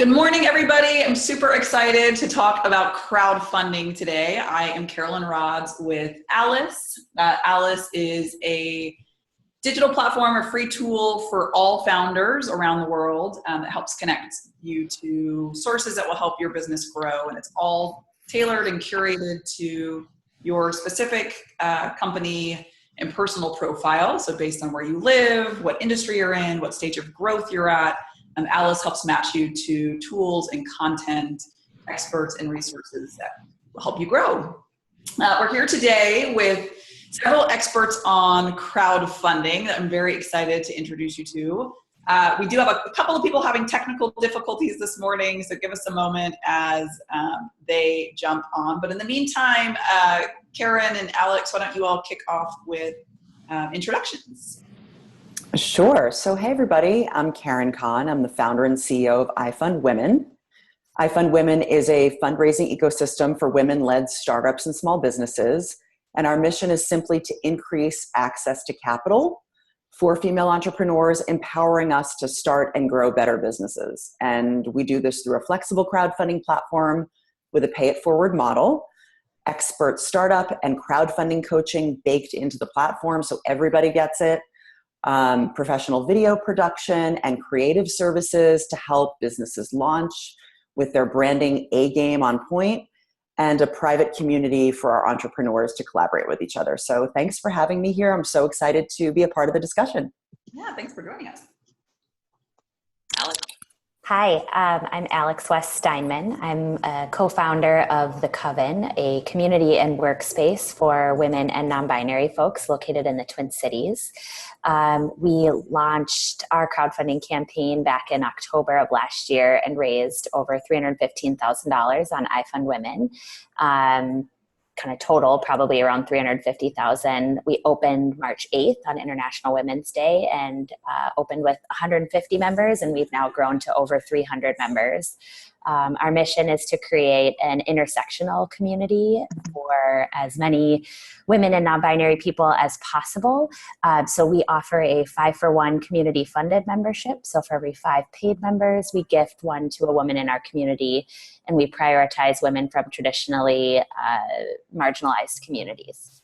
Good morning, everybody. I'm super excited to talk about crowdfunding today. I am Carolyn Rods with Alice. Alice is a digital platform, a free tool for all founders around the world that helps connect you to sources that will help your business grow. And it's all tailored and curated to your specific company and personal profile. So based on where you live, what industry you're in, what stage of growth you're at, Alice helps match you to tools and content, experts and resources that will help you grow. We're here today with several experts on crowdfunding that I'm very excited to introduce you to. We do have a couple of people having technical difficulties this morning, so give us a moment as they jump on. But in the meantime, Karen and Alex, why don't you all kick off with introductions? Sure. So, hey, everybody. I'm Karen Kahn. I'm the founder and CEO of iFundWomen. iFundWomen is a fundraising ecosystem for women-led startups and small businesses. And our mission is simply to increase access to capital for female entrepreneurs, empowering us to start and grow better businesses. And we do this through a flexible crowdfunding platform with a pay-it-forward model, expert startup and crowdfunding coaching baked into the platform so everybody gets it. Professional video production and creative services to help businesses launch with their branding A-game on point, and a private community for our entrepreneurs to collaborate with each other. So thanks for having me here. I'm so excited to be a part of the discussion. Yeah, thanks for joining us. Alex. Hi, I'm Alex West Steinman. I'm a co-founder of the Coven, a community and workspace for women and non-binary folks located in the Twin Cities. We launched our crowdfunding campaign back in October of last year and raised over $315,000 on iFundWomen. Kind of total, probably around $350,000. We opened March 8th on International Women's Day and opened with 150 members, and we've now grown to over 300 members. Our mission is to create an intersectional community for as many women and non-binary people as possible. So we offer a 5-for-1 community-funded membership. So for every 5 paid members, we gift one to a woman in our community, and we prioritize women from traditionally marginalized communities.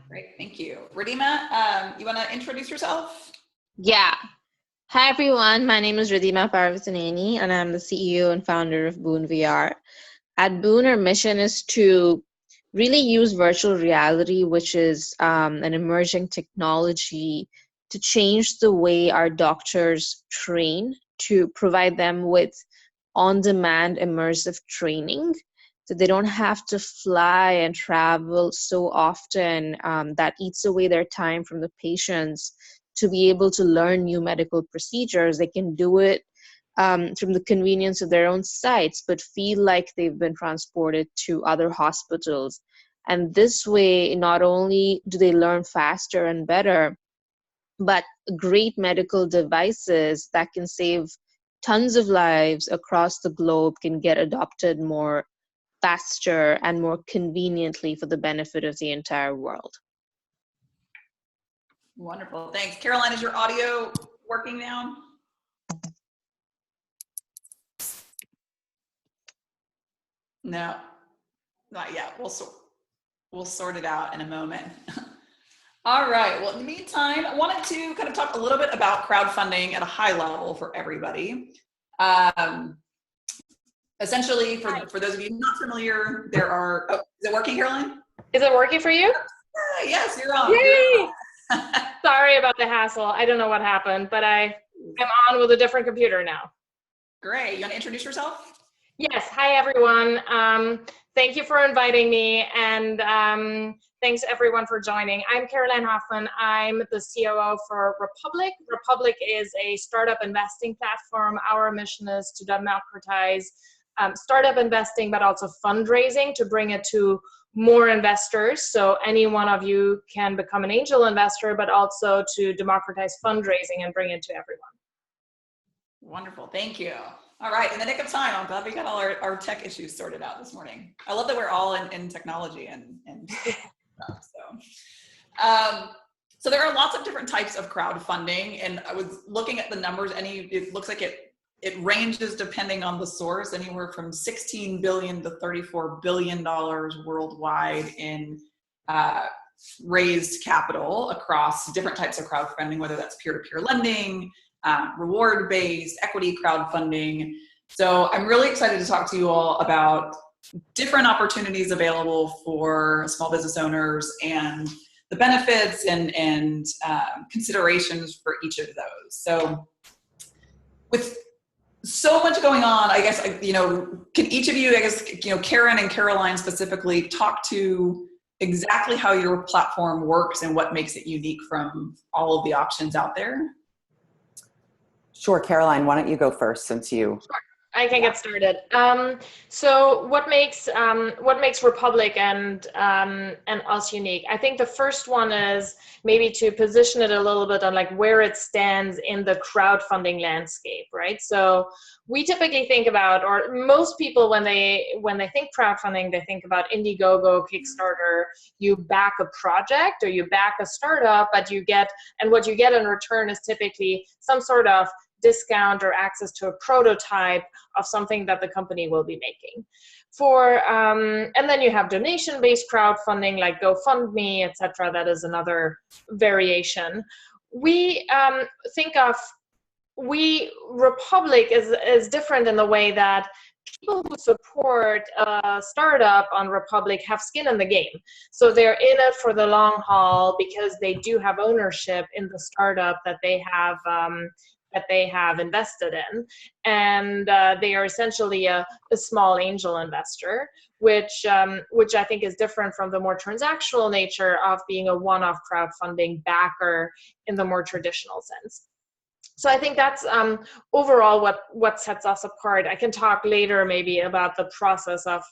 Great, thank you. Ridhima, you want to introduce yourself? Yeah. Hi, everyone. My name is Ridhima Parvathaneni, and I'm the CEO and founder of Boon VR. At Boon, our mission is to really use virtual reality, which is an emerging technology, to change the way our doctors train, to provide them with on-demand immersive training, so they don't have to fly and travel so often. That eats away their time from the patients. To be able to learn new medical procedures, they can do it from the convenience of their own sites, but feel like they've been transported to other hospitals. And this way, not only do they learn faster and better, but great medical devices that can save tons of lives across the globe can get adopted more faster and more conveniently for the benefit of the entire world. Wonderful, thanks. Caroline, is your audio working now? No, not yet. We'll sort it out in a moment. All right, well, in the meantime, I wanted to kind of talk a little bit about crowdfunding at a high level for everybody. Essentially, for those of you not familiar, there are, oh, is it working, Caroline? Is it working for you? Yes, you're on. Yay! Sorry about the hassle. I don't know what happened, but I'm on with a different computer now. Great. You want to introduce yourself? Yes. Hi, everyone. Thank you for inviting me, and thanks everyone for joining. I'm Caroline Hoffman. I'm the COO for Republic. Republic is a startup investing platform. Our mission is to democratize startup investing, but also fundraising, to bring it to more investors. So any one of you can become an angel investor, but also to democratize fundraising and bring it to everyone. Wonderful, thank you. All right, in the nick of time, I'm glad we got all our tech issues sorted out this morning. I love that we're all in technology and stuff, so there are lots of different types of crowdfunding, and I was looking at the numbers, and it looks like it ranges depending on the source, anywhere from $16 billion to $34 billion worldwide in raised capital across different types of crowdfunding, whether that's peer-to-peer lending, reward-based, equity crowdfunding. So I'm really excited to talk to you all about different opportunities available for small business owners and the benefits and considerations for each of those. So with so much going on, I guess, can each of you, Karen and Caroline specifically, talk to exactly how your platform works and what makes it unique from all of the options out there? Sure, Caroline, why don't you go first since you... Sure. I can get started. So what makes Republic and us unique? I think the first one is maybe to position it a little bit on like where it stands in the crowdfunding landscape, right? So we typically think about, or most people when they think crowdfunding, they think about Indiegogo, Kickstarter. You back a project or you back a startup, but what you get in return is typically some sort of discount or access to a prototype of something that the company will be making. And then you have donation-based crowdfunding like GoFundMe, etc. That is another variation. Republic is different in the way that people who support a startup on Republic have skin in the game. So they're in it for the long haul because they do have ownership in the startup that they have invested in, and they are essentially a small angel investor, which I think is different from the more transactional nature of being a one-off crowdfunding backer in the more traditional sense. So I think that's overall what sets us apart. I can talk later maybe about the process of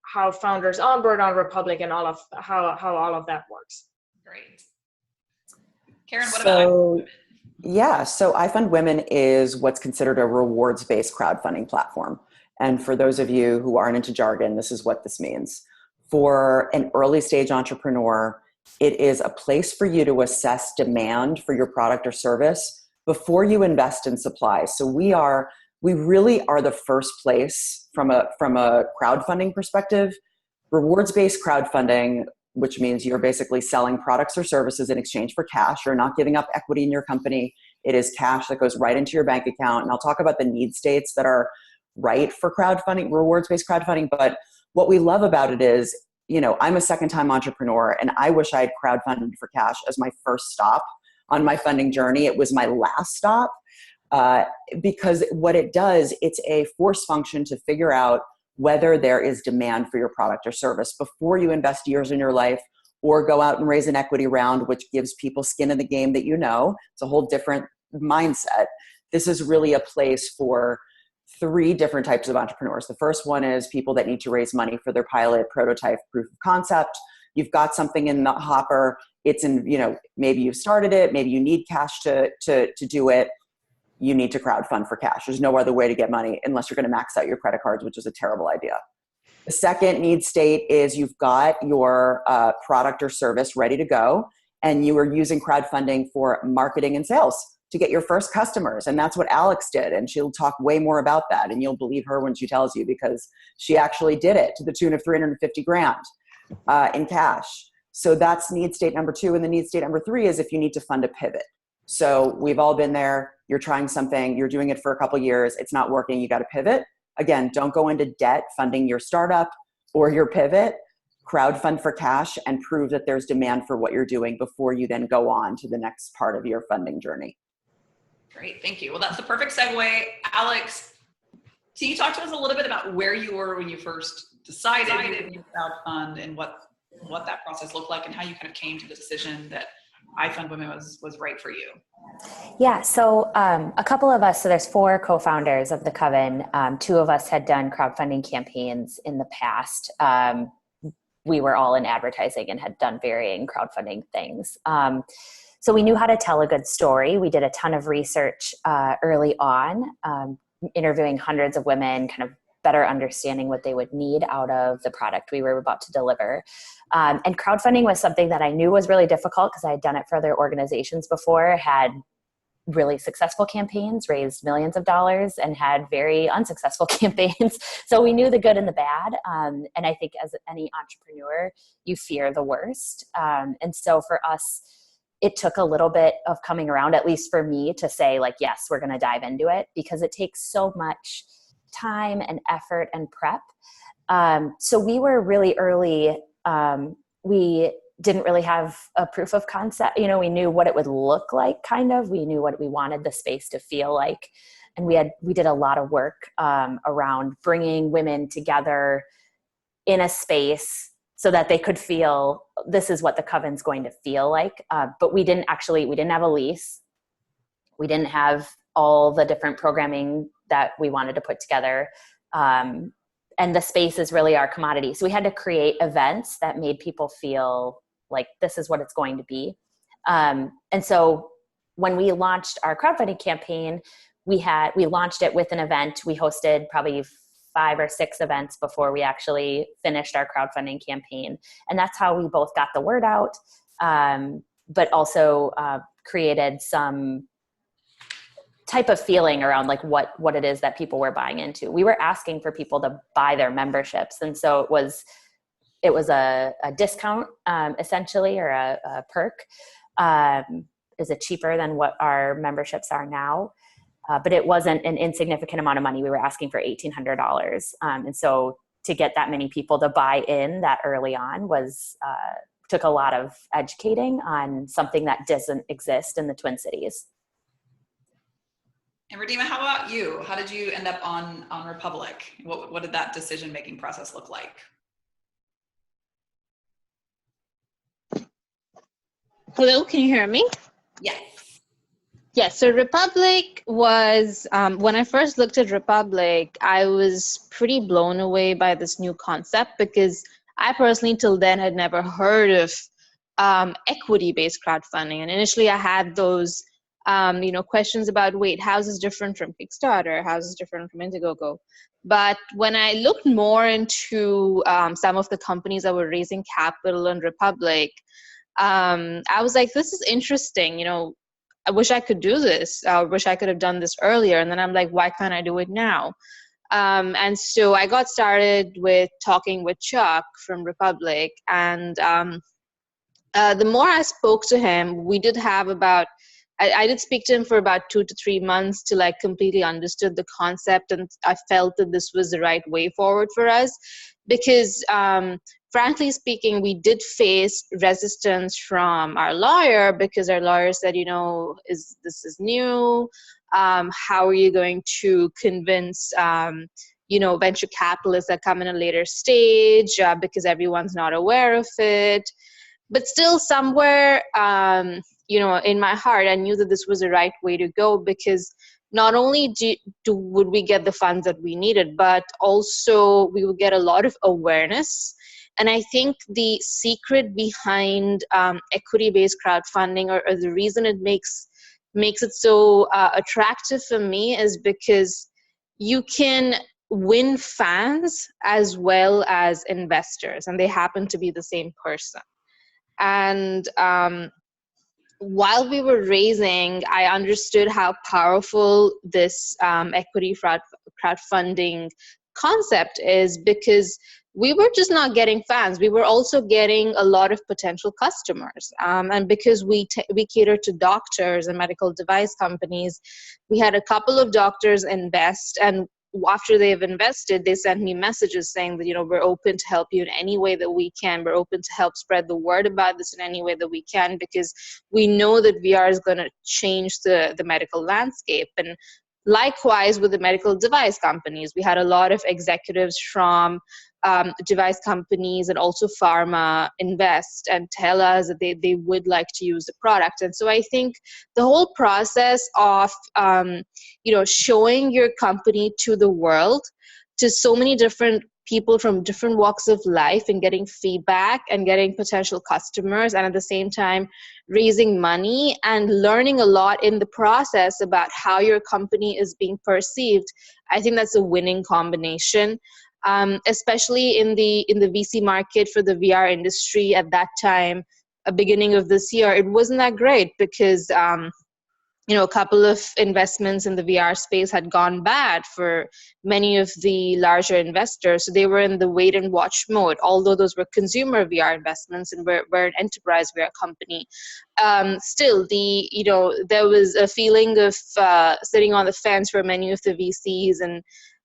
how founders onboard on Republic and all of how all of that works. Great. Karen, what about Yeah, so iFundWomen is what's considered a rewards-based crowdfunding platform. And for those of you who aren't into jargon, this is what this means. For an early stage entrepreneur, it is a place for you to assess demand for your product or service before you invest in supply. So we really are the first place from a crowdfunding perspective. Rewards-based crowdfunding, which means you're basically selling products or services in exchange for cash. You're not giving up equity in your company. It is cash that goes right into your bank account. And I'll talk about the need states that are right for crowdfunding, rewards-based crowdfunding. But what we love about it is, I'm a second-time entrepreneur, and I wish I had crowdfunded for cash as my first stop on my funding journey. It was my last stop because what it does, it's a force function to figure out whether there is demand for your product or service before you invest years in your life or go out and raise an equity round, which gives people skin in the game that it's a whole different mindset. This is really a place for three different types of entrepreneurs. The first one is people that need to raise money for their pilot, prototype, proof of concept. You've got something in the hopper. It's in, maybe you've started it, maybe you need cash to do it. You need to crowdfund for cash. There's no other way to get money unless you're going to max out your credit cards, which is a terrible idea. The second need state is you've got your product or service ready to go, and you are using crowdfunding for marketing and sales to get your first customers. And that's what Alex did. And she'll talk way more about that. And you'll believe her when she tells you, because she actually did it to the tune of $350,000 in cash. So that's need state number 2. And the need state number 3 is if you need to fund a pivot. So we've all been there. You're trying something, you're doing it for a couple years, it's not working, you got to pivot. Again, don't go into debt funding your startup or your pivot. Crowdfund for cash and prove that there's demand for what you're doing before you then go on to the next part of your funding journey. Great, thank you. Well, that's the perfect segue. Alex, can you talk to us a little bit about where you were when you first decided to crowdfund and what that process looked like and how you kind of came to the decision that iFundWomen was right for you? Yeah, so a couple of us, so there's 4 co-founders of the Coven. 2 of us had done crowdfunding campaigns in the past. We were all in advertising and had done varying crowdfunding things. So we knew how to tell a good story. We did a ton of research early on, interviewing hundreds of women, kind of better understanding what they would need out of the product we were about to deliver. And crowdfunding was something that I knew was really difficult because I had done it for other organizations before, had really successful campaigns, raised millions of dollars, and had very unsuccessful campaigns. So we knew the good and the bad. And I think as any entrepreneur, you fear the worst. And so for us, it took a little bit of coming around, at least for me, to say like, yes, we're going to dive into it, because it takes so much time and effort and prep. So we were really early. We didn't really have a proof of concept. You know, we knew what it would look like, kind of. We knew what we wanted the space to feel like. And we did a lot of work around bringing women together in a space so that they could feel this is what the Coven's going to feel like. But we didn't have a lease. We didn't have all the different programming that we wanted to put together. And the space is really our commodity. So we had to create events that made people feel like this is what it's going to be. And so when we launched our crowdfunding campaign, we launched it with an event. We hosted probably 5 or 6 events before we actually finished our crowdfunding campaign. And that's how we both got the word out, but also created some type of feeling around like what it is that people were buying into. We were asking for people to buy their memberships. And so it was a discount, essentially, or a perk. Is it cheaper than what our memberships are now? But it wasn't an insignificant amount of money. We were asking for $1,800. And so to get that many people to buy in that early on took a lot of educating on something that doesn't exist in the Twin Cities. And Ridhima, how about you? How did you end up on Republic? What did that decision-making process look like? Hello, can you hear me? Yes. Yes, so Republic was, when I first looked at Republic, I was pretty blown away by this new concept, because I personally till then had never heard of equity-based crowdfunding. And initially I had those questions about, wait, how's this different from Kickstarter? How's this different from Indiegogo? But when I looked more into some of the companies that were raising capital on Republic, I was like, this is interesting. I wish I could do this. I wish I could have done this earlier. And then I'm like, why can't I do it now? And so I got started with talking with Chuck from Republic. And the more I spoke to him, we did have I did speak to him for about 2 to 3 months till I completely understood the concept, and I felt that this was the right way forward for us, because frankly speaking, we did face resistance from our lawyer, because our lawyer said, this is new. How are you going to convince venture capitalists that come in a later stage, because everyone's not aware of it? But still somewhere, in my heart, I knew that this was the right way to go, because not only would we get the funds that we needed, but also we would get a lot of awareness. And I think the secret behind equity-based crowdfunding, or the reason it makes it so attractive for me, is because you can win fans as well as investors, and they happen to be the same person. And while we were raising, I understood how powerful this equity crowdfunding concept is, because we were just not getting fans. We were also getting a lot of potential customers. And because we cater to doctors and medical device companies, we had a couple of doctors invest, and after they've invested, they sent me messages saying that, we're open to help you in any way that we can. We're open to help spread the word about this in any way that we can, because we know that VR is going to change the medical landscape. And likewise with the medical device companies, we had a lot of executives from device companies and also pharma invest and tell us that they would like to use the product. And so I think the whole process of showing your company to the world, to so many different people from different walks of life, and getting feedback and getting potential customers, and at the same time raising money and learning a lot in the process about how your company is being perceived, I think that's a winning combination. Especially in the VC market for the VR industry at that time, beginning of this year, it wasn't that great, because a couple of investments in the VR space had gone bad for many of the larger investors. So they were in the wait and watch mode, although those were consumer VR investments and we're an enterprise VR company. Still, there was a feeling of sitting on the fence for many of the VCs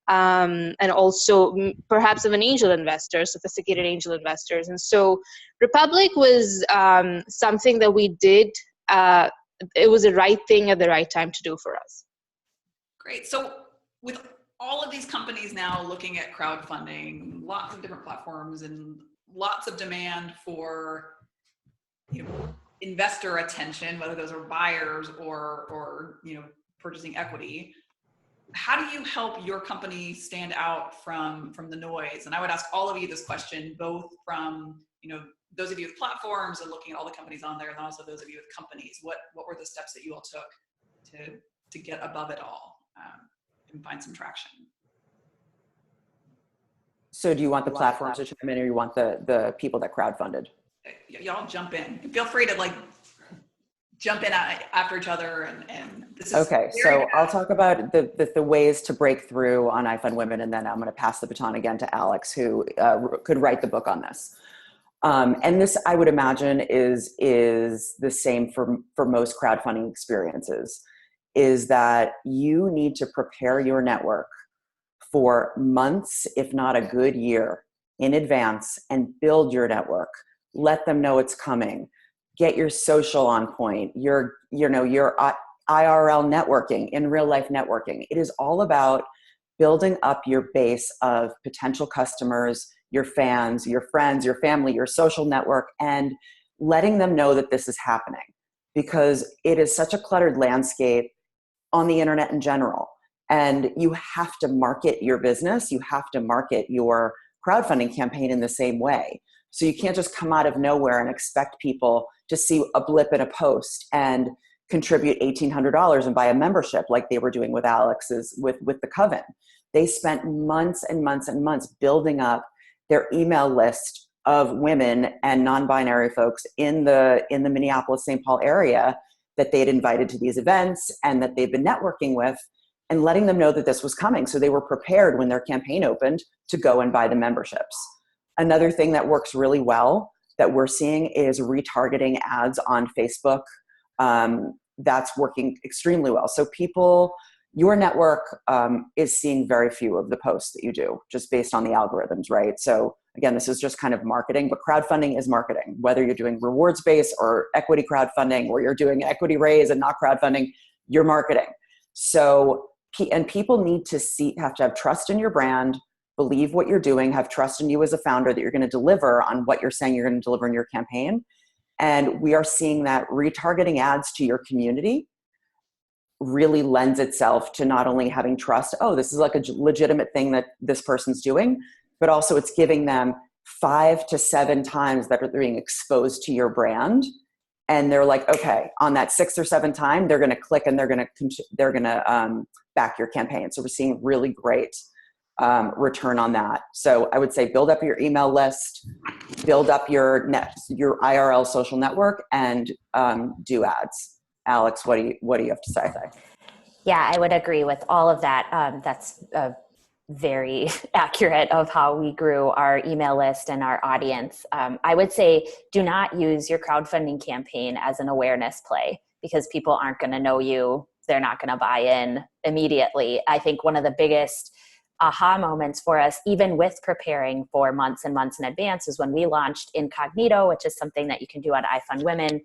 and also perhaps of an angel investor, sophisticated angel investors. And so Republic was something that we did. It was the right thing at the right time to do for us. Great. So with all of these companies now looking at crowdfunding, lots of different platforms and lots of demand for investor attention, whether those are buyers or purchasing equity, how do you help your company stand out from the noise? And I would ask all of you this question, both from those of you with platforms and looking at all the companies on there, and also those of you with companies. What were the steps that you all took to get above it all and find some traction? So do you want the platforms to chime in, or you want the people that crowdfunded? Y'all jump in. Feel free to jump in after each other, and this is okay. So I'll talk about the ways to break through on iFundWomen, and then I'm going to pass the baton again to Alex, who could write the book on this. And this, I would imagine, is the same for most crowdfunding experiences, is that you need to prepare your network for months, if not a good year, in advance, and build your network. Let them know it's coming. Get your social on point. Your IRL networking, in real life networking. It is all about building up your base of potential customers, your fans, your friends, your family, your social network, and letting them know that this is happening, because it is such a cluttered landscape on the internet in general. And you have to market your business. You have to market your crowdfunding campaign in the same way. So you can't just come out of nowhere and expect people to see a blip in a post and contribute $1,800 and buy a membership like they were doing with Alex's, with the Coven. They spent months and months and months building up their email list of women and non-binary folks in the Minneapolis-St. Paul area that they'd invited to these events and that they've been networking with, and letting them know that this was coming. So they were prepared when their campaign opened to go and buy the memberships. Another thing that works really well that we're seeing is retargeting ads on Facebook. That's working extremely well. So your network is seeing very few of the posts that you do, just based on the algorithms, right? So again, this is just kind of marketing, but crowdfunding is marketing. Whether you're doing rewards-based or equity crowdfunding, or you're doing equity raise and not crowdfunding, you're marketing. So, and people need to have to have trust in your brand, believe what you're doing, have trust in you as a founder that you're going to deliver on what you're saying you're going to deliver in your campaign. And we are seeing that retargeting ads to your community really lends itself to not only having trust, oh, this is like a legitimate thing that this person's doing, but also it's giving them 5 to 7 times that they're being exposed to your brand. And they're like, okay, on that 6th or 7th time, they're going to click and they're going to back your campaign. So we're seeing really great return on that. So I would say build up your email list, build up your IRL social network, and do ads. Alex, what do you have to say? Yeah, I would agree with all of that. That's very accurate of how we grew our email list and our audience. I would say do not use your crowdfunding campaign as an awareness play, because people aren't going to know you. They're not going to buy in immediately. I think one of the biggest aha moments for us, even with preparing for months and months in advance, is when we launched Incognito, which is something that you can do on iFundWomen,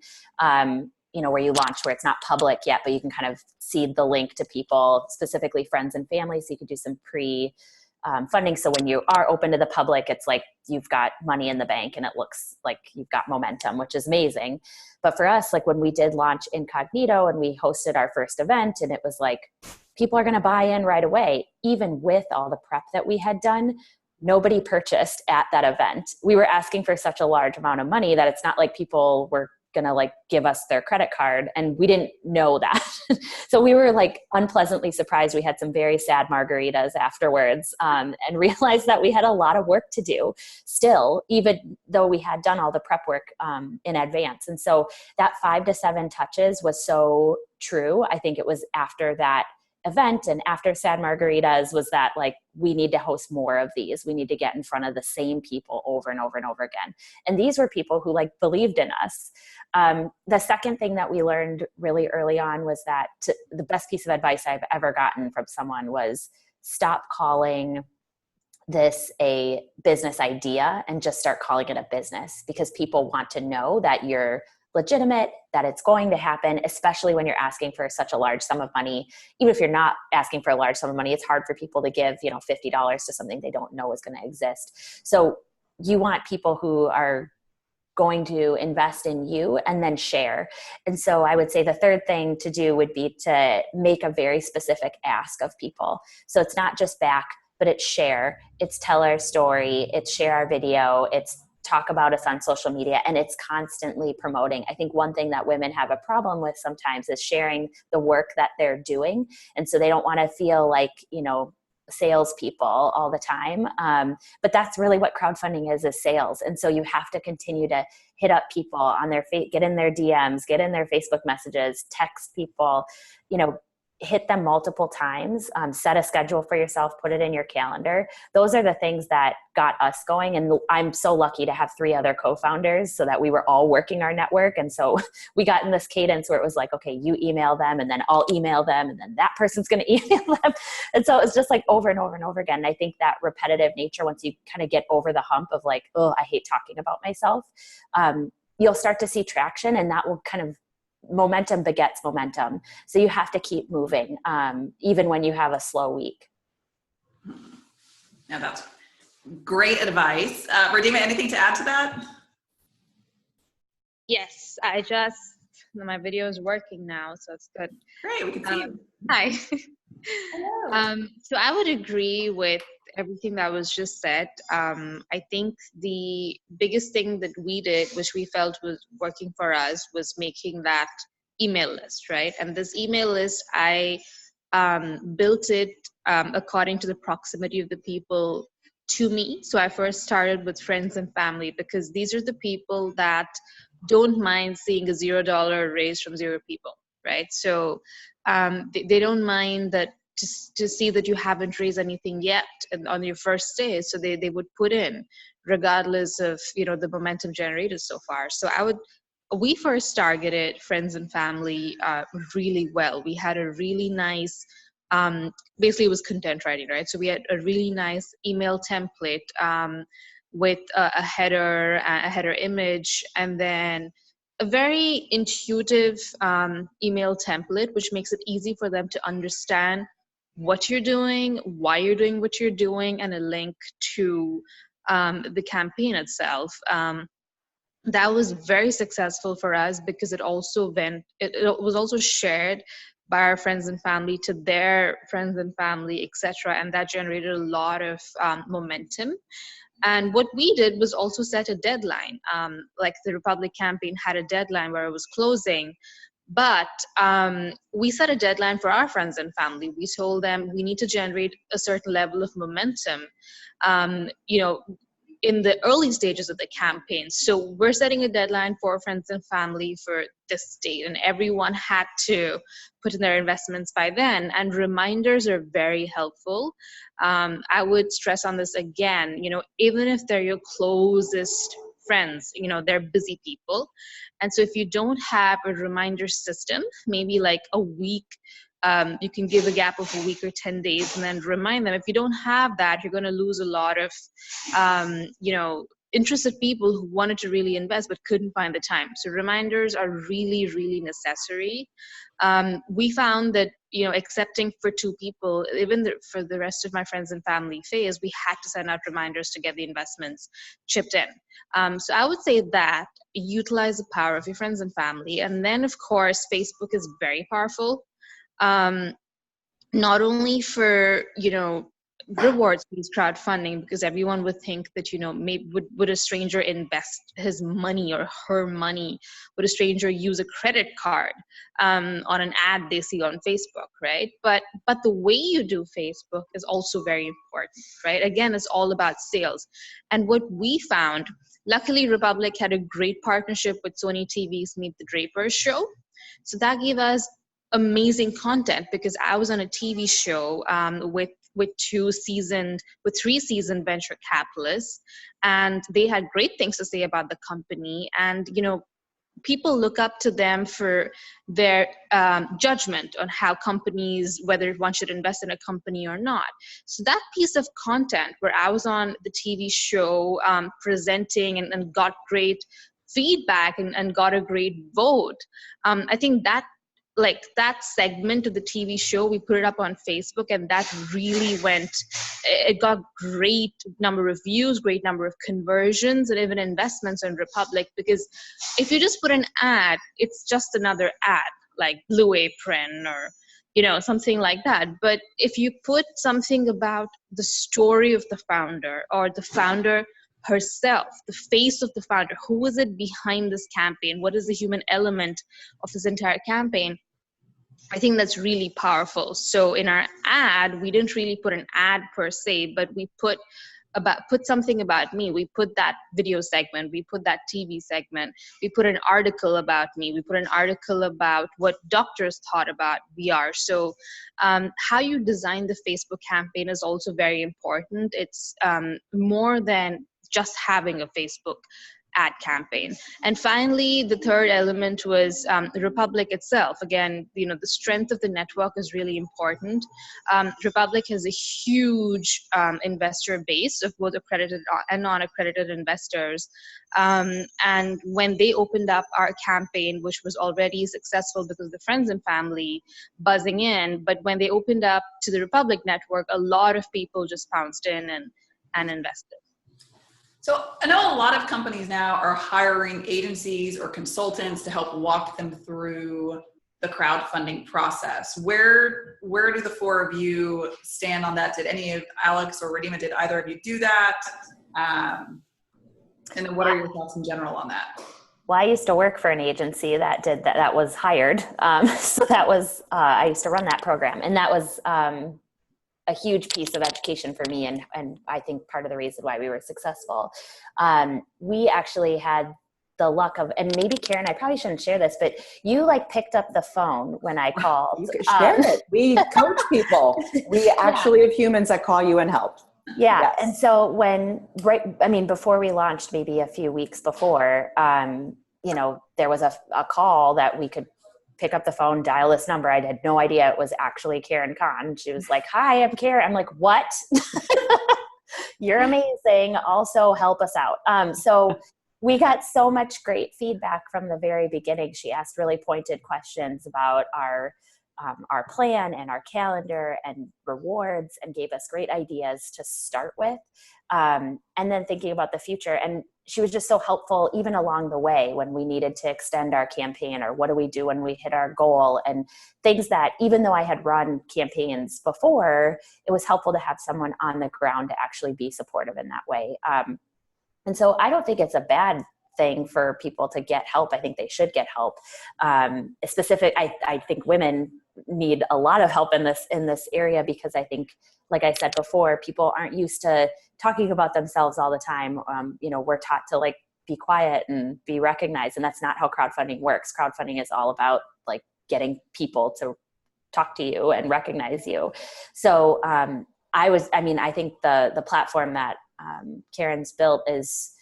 where you launch where it's not public yet, but you can kind of seed the link to people, specifically friends and family. So you could do some funding. So when you are open to the public, it's like you've got money in the bank and it looks like you've got momentum, which is amazing. But for us, like when we did launch Incognito and we hosted our first event, and it was like, people are going to buy in right away, even with all the prep that we had done. Nobody purchased at that event. We were asking for such a large amount of money that it's not like people were going to give us their credit card. And we didn't know that. So we were like unpleasantly surprised. We had some very sad margaritas afterwards, and realized that we had a lot of work to do still, even though we had done all the prep work in advance. And so that 5 to 7 touches was so true. I think it was after that event and after sad margaritas was that like, we need to host more of these. We need to get in front of the same people over and over and over again. And these were people who like believed in us. The second thing that we learned really early on was that the best piece of advice I've ever gotten from someone was stop calling this a business idea and just start calling it a business, because people want to know that you're legitimate, that it's going to happen, especially when you're asking for such a large sum of money. Even if you're not asking for a large sum of money, it's hard for people to give, $50 to something they don't know is going to exist. So you want people who are going to invest in you and then share. And so I would say the third thing to do would be to make a very specific ask of people. So it's not just back, but it's share, it's tell our story, it's share our video, it's talk about us on social media, and it's constantly promoting. I think one thing that women have a problem with sometimes is sharing the work that they're doing. And so they don't want to feel like, salespeople all the time. But that's really what crowdfunding is sales. And so you have to continue to hit up people on their get in their DMs, get in their Facebook messages, text people, hit them multiple times, set a schedule for yourself, put it in your calendar. Those are the things that got us going. And I'm so lucky to have 3 other co-founders so that we were all working our network. And so we got in this cadence where it was like, okay, you email them and then I'll email them and then that person's going to email them. And so it's just like over and over and over again. And I think that repetitive nature, once you kind of get over the hump of like, oh, I hate talking about myself, you'll start to see traction, and that will kind of momentum begets momentum. So you have to keep moving, even when you have a slow week. Yeah, that's great advice. Ridhima, anything to add to that? Yes, my video is working now, so it's good. Great, we can see you. Hi. Hello. So I would agree with everything that was just said. I think the biggest thing that we did, which we felt was working for us, was making that email list, right? And this email list, I built it according to the proximity of the people to me. So I first started with friends and family, because these are the people that don't mind seeing a $0 raise from 0 people, right? So they don't mind that to see that you haven't raised anything yet on your first day. So they would put in, regardless of the momentum generated so far. So we first targeted friends and family really well. We had a really nice, basically it was content writing, right? So we had a really nice email template with a header image, and then a very intuitive email template, which makes it easy for them to understand what you're doing, why you're doing what you're doing, and a link to the campaign itself. That was very successful for us, because it was also shared by our friends and family to their friends and family, etc. And that generated a lot of momentum. And what we did was also set a deadline. Like the Republic campaign had a deadline where it was closing, but we set a deadline for our friends and family. We told them we need to generate a certain level of momentum, in the early stages of the campaign. So we're setting a deadline for friends and family for this date, and everyone had to put in their investments by then. And reminders are very helpful. I would stress on this again, even if they're your closest friends, they're busy people. And so if you don't have a reminder system, maybe like a week, you can give a gap of a week or 10 days and then remind them. If you don't have that, you're going to lose a lot of, interested people who wanted to really invest but couldn't find the time. So reminders are really, really necessary. We found that, excepting for 2 people, even for the rest of my friends and family phase, we had to send out reminders to get the investments chipped in. So I would say that utilize the power of your friends and family. And then, of course, Facebook is very powerful. Not only for, rewards-based crowdfunding, because everyone would think that, you know, maybe would a stranger invest his money or her money? Would a stranger use a credit card on an ad they see on Facebook, right? But the way you do Facebook is also very important, right? Again, it's all about sales. And what we found, luckily Republic had a great partnership with Sony TV's Meet the Drapers show. So that gave us amazing content, because I was on a TV show with three seasoned venture capitalists, and they had great things to say about the company. And, you know, people look up to them for their judgment on how companies, whether one should invest in a company or not. So that piece of content where I was on the TV show presenting and got great feedback and got a great vote, I think that, like, that segment of the TV show, we put it up on Facebook, and that really it got great number of views, great number of conversions, and even investments in Republic. Because if you just put an ad, it's just another ad, like Blue Apron or, you know, something like that. But if you put something about the story of the founder, or the founder herself, the face of the founder, who is it behind this campaign, what is the human element of this entire campaign, I think that's really powerful. So in our ad, we didn't really put an ad per se, but we put something about me. We put that video segment, we put that TV segment, we put an article about me, we put an article about what doctors thought about VR. So how you design the Facebook campaign is also very important. It's more than just having a Facebook ad campaign. And finally, the third element was the Republic itself. Again, you know, the strength of the network is really important. Republic has a huge investor base of both accredited and non-accredited investors. And when they opened up our campaign, which was already successful because of the friends and family buzzing in, but when they opened up to the Republic network, a lot of people just pounced in and invested. So I know a lot of companies now are hiring agencies or consultants to help walk them through the crowdfunding process. Where do the four of you stand on that? Did any of Alex or Ridhima, did either of you do that? And then what are your thoughts in general on that? Well, I used to work for an agency that did that was hired. So that was, I used to run that program, and that was a huge piece of education for me, and I think part of the reason why we were successful. We actually had the luck of, and maybe Karen, I probably shouldn't share this, but you like picked up the phone when I called. You can share it. We coach people. We actually have humans that call you and help. Yeah. Yes. And so before we launched, maybe a few weeks before, you know, there was a call that we could pick up the phone, dial this number. I had no idea it was actually Karen Khan. She was like, "Hi, I'm Karen." I'm like, "What?" You're amazing. Also help us out. So we got so much great feedback from the very beginning. She asked really pointed questions about our plan and our calendar and rewards, and gave us great ideas to start with. And then thinking about the future. And she was just so helpful even along the way when we needed to extend our campaign, or what do we do when we hit our goal, and things that, even though I had run campaigns before, it was helpful to have someone on the ground to actually be supportive in that way. And so I don't think it's a bad thing for people to get help. I think they should get help. I think women need a lot of help in this area, because I think, like I said before, people aren't used to talking about themselves all the time. You know, we're taught to like be quiet and be recognized, and that's not how crowdfunding works. Crowdfunding is all about like getting people to talk to you and recognize you. So I think the platform that Karen's built is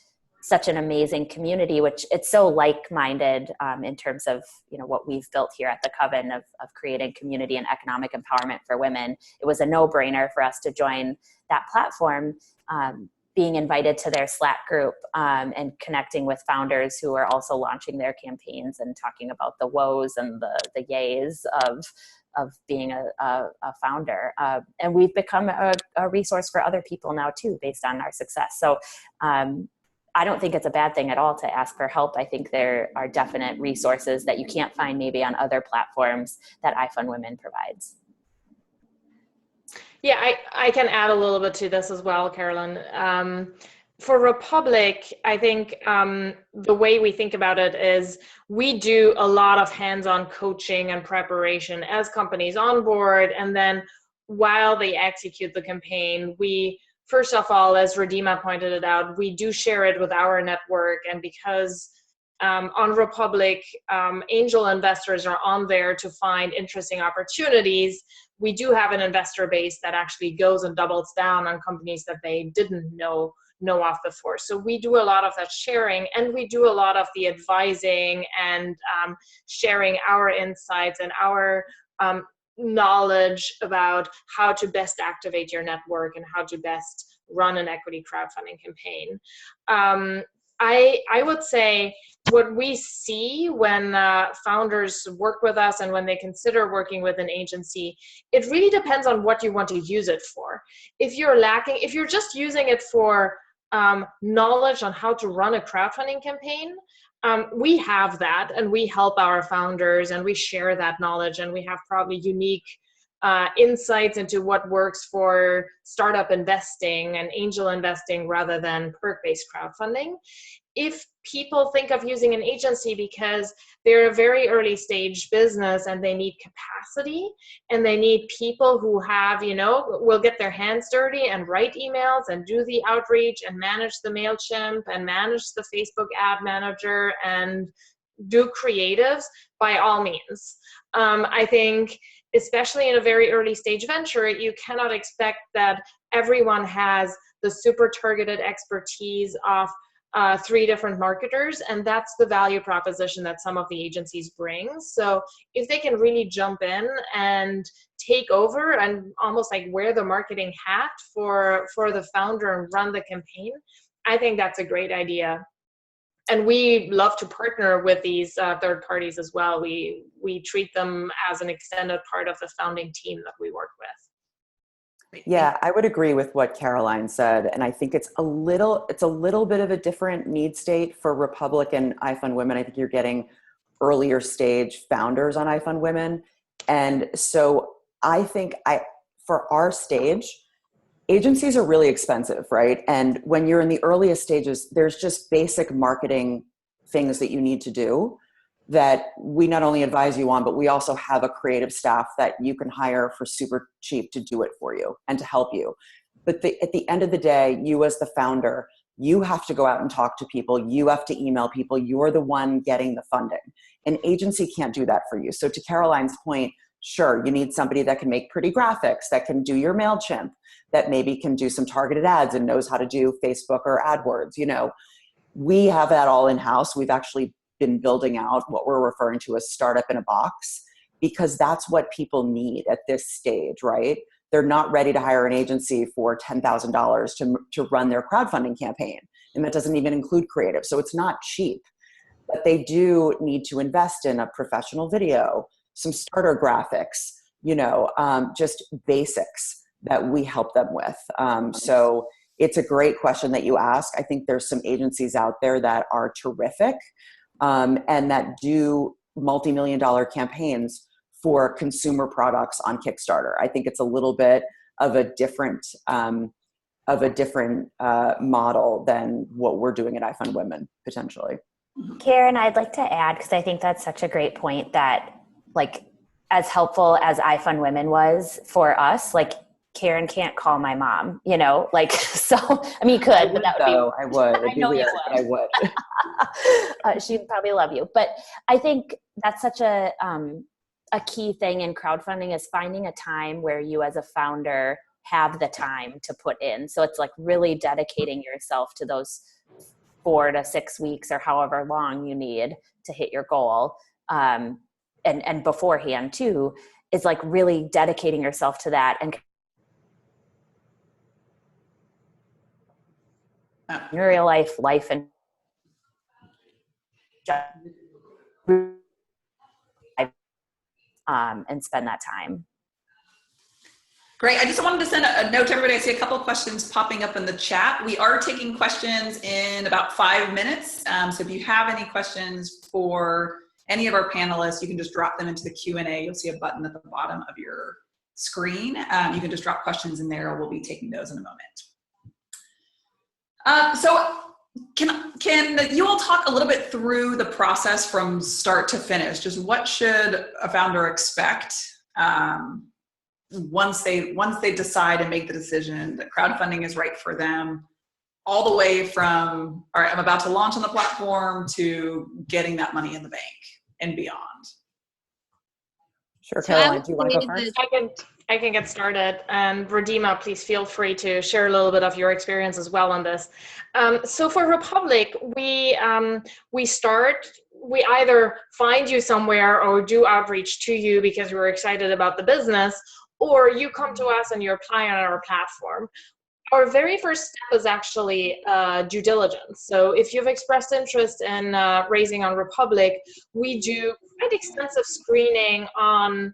such an amazing community, which it's so like-minded in terms of, you know, what we've built here at the Coven of creating community and economic empowerment for women. It was a no-brainer for us to join that platform, being invited to their Slack group and connecting with founders who are also launching their campaigns and talking about the woes and the yays of being a founder. And we've become a resource for other people now too, based on our success. So I don't think it's a bad thing at all to ask for help. I think there are definite resources that you can't find maybe on other platforms that iFundWomen provides. Yeah, I can add a little bit to this as well, Carolyn. For Republic, I think the way we think about it is we do a lot of hands-on coaching and preparation as companies onboard, and then while they execute the campaign, we, first of all, as Ridhima pointed it out, we do share it with our network, and because on Republic, angel investors are on there to find interesting opportunities. We do have an investor base that actually goes and doubles down on companies that they didn't know of before. So we do a lot of that sharing, and we do a lot of the advising and sharing our insights and our knowledge about how to best activate your network and how to best run an equity crowdfunding campaign. I would say what we see when founders work with us and when they consider working with an agency, it really depends on what you want to use it for. If you're just using it for knowledge on how to run a crowdfunding campaign, we have that, and we help our founders and we share that knowledge, and we have probably unique insights into what works for startup investing and angel investing rather than perk-based crowdfunding. If people think of using an agency because they're a very early stage business and they need capacity and they need people who have, will get their hands dirty and write emails and do the outreach and manage the MailChimp and manage the Facebook ad manager and do creatives, by all means. I think, especially in a very early stage venture, you cannot expect that everyone has the super targeted expertise of 3 different marketers, and that's the value proposition that some of the agencies bring. So if they can really jump in and take over and almost like wear the marketing hat for the founder and run the campaign, I think that's a great idea. And we love to partner with these third parties as well. We treat them as an extended part of the founding team that we work with. Yeah, I would agree with what Caroline said. And I think it's a little bit of a different need state for Republic and iFundWomen. I think you're getting earlier stage founders on iFundWomen. And so I think for our stage, agencies are really expensive, right? And when you're in the earliest stages, there's just basic marketing things that you need to do that we not only advise you on, but we also have a creative staff that you can hire for super cheap to do it for you and to help you. But at the end of the day, you as the founder, you have to go out and talk to people. You have to email people. You're the one getting the funding. An agency can't do that for you. So to Caroline's point, sure, you need somebody that can make pretty graphics, that can do your MailChimp, that maybe can do some targeted ads and knows how to do Facebook or AdWords. We have that all in-house. We've actually been building out what we're referring to as startup in a box, because that's what people need at this stage, right? They're not ready to hire an agency for $10,000 to run their crowdfunding campaign. And that doesn't even include creative. So it's not cheap, but they do need to invest in a professional video, some starter graphics, just basics that we help them with. So it's a great question that you ask. I think there's some agencies out there that are terrific and that do multi-million-dollar campaigns for consumer products on Kickstarter. I think it's a little bit of a different model than what we're doing at iFundWomen potentially. Karen, I'd like to add, because I think that's such a great point, that as helpful as iFundWomen was for us, Karen can't call my mom, so, I mean, you could, but that would be, I would. I know you would. I would. She'd probably love you. But I think that's such a key thing in crowdfunding, is finding a time where you as a founder have the time to put in. So it's really dedicating yourself to those 4 to 6 weeks or however long you need to hit your goal. And beforehand too, is really dedicating yourself to that and real life and spend that time. Great. I just wanted to send a note to everybody. I see a couple of questions popping up in the chat. We are taking questions in about 5 minutes. So if you have any questions for any of our panelists, you can just drop them into the Q&A. You'll see a button at the bottom of your screen. You can just drop questions in there. We'll be taking those in a moment. So can you all talk a little bit through the process from start to finish? Just what should a founder expect once they decide and make the decision that crowdfunding is right for them, all the way from, all right, I'm about to launch on the platform to getting that money in the bank and beyond? Sure, Caroline, do you want to go first? I can get started, and Ridhima, please feel free to share a little bit of your experience as well on this. So for Republic, we either find you somewhere or do outreach to you because we're excited about the business, or you come to us and you apply on our platform. Our very first step is actually due diligence. So if you've expressed interest in raising on Republic, we do quite extensive screening on